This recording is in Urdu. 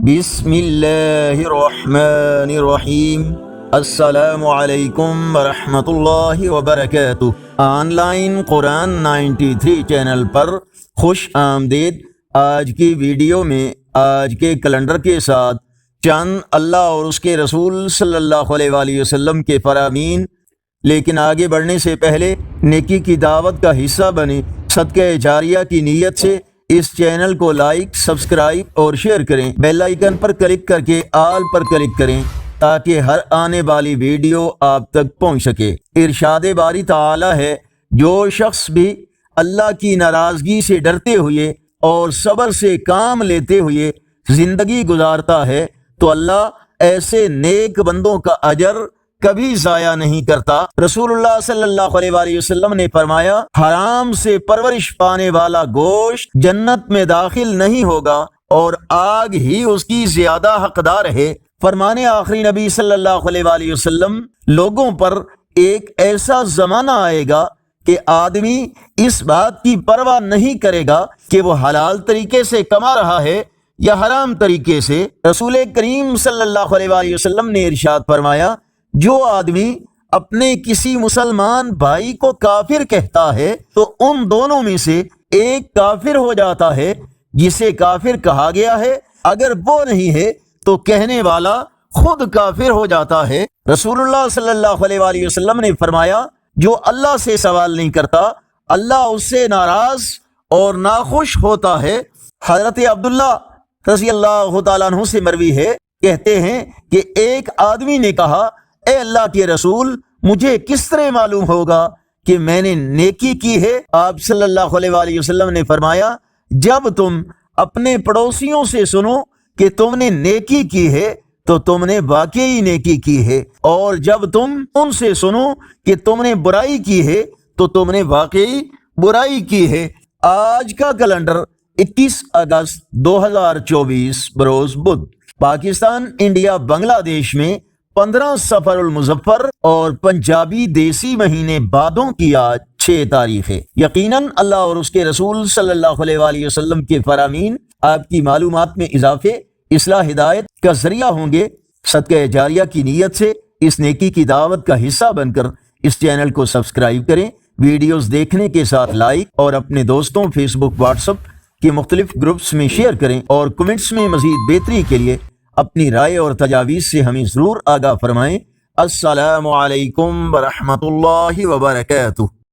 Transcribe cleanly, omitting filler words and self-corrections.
بسم اللہ الرحمن الرحیم۔ السلام علیکم ورحمۃ اللہ وبرکاتہ۔ آن لائن قرآن 93 چینل پر خوش آمدید۔ آج کی ویڈیو میں آج کے کیلنڈر کے ساتھ چند اللہ اور اس کے رسول صلی اللہ علیہ وآلہ وسلم کے فرامین، لیکن آگے بڑھنے سے پہلے نیکی کی دعوت کا حصہ بنے صدقہ جاریہ کی نیت سے اس چینل کو لائک، سبسکرائب اور شیئر کریں۔ بیل آئیکن پر کلک کر کے آل پر کلک کریں تاکہ ہر آنے والی ویڈیو آپ تک پہنچ سکے۔ ارشاد باری تعالی ہے، جو شخص بھی اللہ کی ناراضگی سے ڈرتے ہوئے اور صبر سے کام لیتے ہوئے زندگی گزارتا ہے تو اللہ ایسے نیک بندوں کا اجر کبھی ضائع نہیں کرتا۔ رسول اللہ صلی اللہ علیہ وآلہ وسلم نے فرمایا، حرام سے پرورش پانے والا گوشت جنت میں داخل نہیں ہوگا اور آگ ہی اس کی زیادہ حقدار ہے۔ فرمانے آخری نبی صلی اللہ علیہ وآلہ وسلم، لوگوں پر ایک ایسا زمانہ آئے گا کہ آدمی اس بات کی پرواہ نہیں کرے گا کہ وہ حلال طریقے سے کما رہا ہے یا حرام طریقے سے۔ رسول کریم صلی اللہ علیہ وآلہ وسلم نے ارشاد فرمایا، جو آدمی اپنے کسی مسلمان بھائی کو کافر کہتا ہے تو ان دونوں میں سے ایک کافر ہو جاتا ہے جسے کافر کہا گیا ہے، اگر وہ نہیں ہے تو کہنے والا خود کافر ہو جاتا ہے۔ رسول اللہ صلی اللہ علیہ وآلہ وسلم نے فرمایا، جو اللہ سے سوال نہیں کرتا اللہ اس سے ناراض اور ناخوش ہوتا ہے۔ حضرت عبداللہ رضی اللہ تعالیٰ عنہ سے مروی ہے، کہتے ہیں کہ ایک آدمی نے کہا، اے اللہ کے رسول، مجھے کس طرح معلوم ہوگا کہ میں نے نیکی کی ہے؟ آپ صلی اللہ علیہ وآلہ وسلم نے فرمایا، جب تم اپنے پڑوسیوں سے سنو کہ تم نے نیکی کی ہے تو تم نے واقعی نیکی کی ہے، اور جب تم ان سے سنو کہ تم نے برائی کی ہے تو تم نے واقعی برائی کی ہے۔ آج کا کیلنڈر 21 اگست 2024 بروز بدھ۔ پاکستان، انڈیا، بنگلہ دیش میں 15 سفر المظفر اور پنجابی دیسی مہینے بادوں کی آج 6 تاریخ ہے۔ یقیناً اللہ اور اس کے رسول صلی اللہ علیہ وآلہ وسلم کے فرامین آپ کی معلومات میں اضافے، اصلاح، ہدایت کا ذریعہ ہوں گے۔ صدقہ جاریہ کی نیت سے اس نیکی کی دعوت کا حصہ بن کر اس چینل کو سبسکرائب کریں، ویڈیوز دیکھنے کے ساتھ لائک اور اپنے دوستوں فیس بک، واٹس ایپ کے مختلف گروپس میں شیئر کریں، اور کمنٹس میں مزید بہتری کے لیے اپنی رائے اور تجاویز سے ہمیں ضرور آگاہ فرمائیں۔ السلام علیکم ورحمۃ اللہ وبرکاتہ۔